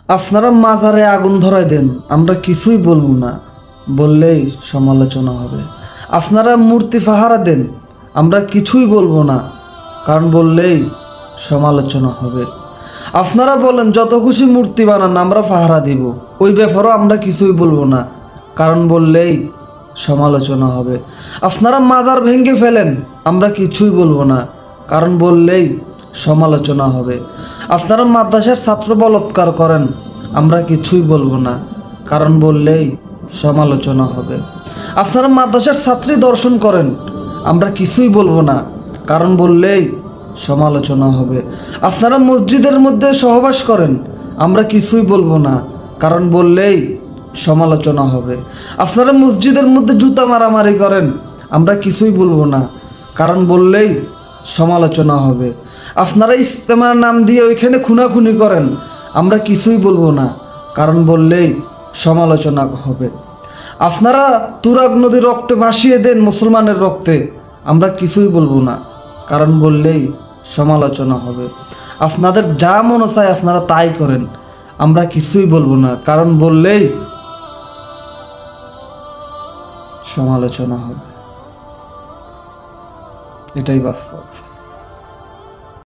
আপনারা মাজারে আগুন ধরায় দেন, আমরা কিছুই বলবো না, বললেই সমালোচনা হবে। আপনারা মূর্তি পাহারা দেন, আমরা কিছুই বলবো না, কারণ বললেই সমালোচনা হবে। আপনারা বলেন যত খুশি মূর্তি বানান, আমরা পাহারা দিব, ওই ব্যাপারেও আমরা কিছুই বলবো না, কারণ বললেই সমালোচনা হবে। আপনারা মাজার ভেঙে ফেলেন, আমরা কিছুই বলবো না, কারণ বললেই সমালোচনা হবে। আপনারা মাদ্রাসার ছাত্র বলাৎকার করেন, আমরা কিছুই বলবো না, কারণ বললেই সমালোচনা হবে। আপনারা মাদ্রাসার ছাত্রী দর্শন করেন, আমরা কিছুই বলবো না, কারণ বললেই সমালোচনা হবে। আপনারা মসজিদের মধ্যে সহবাস করেন, আমরা কিছুই বলবো না, কারণ বললেই সমালোচনা হবে। আপনারা মসজিদের মধ্যে জুতা মারামারি করেন, আমরা কিছুই বলবো না, কারণ বললেই সমালোচনা হবে। আপনারা ইস্তেমার নাম দিয়ে ওইখানে খুনাখুনি করেন, আমরা কিছুই বলবো না, কারণ বললেই সমালোচনা হবে। আপনারা তুরাগ নদীর রক্তে ভাসিয়ে দেন মুসলমানের রক্তে, আমরা কিছুই বলবো না, কারণ বললেই সমালোচনা হবে। আপনাদের যা মনে চায় আপনারা তাই করেন, আমরা কিছুই বলবো না, কারণ বললেই সমালোচনা হবে। এটাই বাস্তব।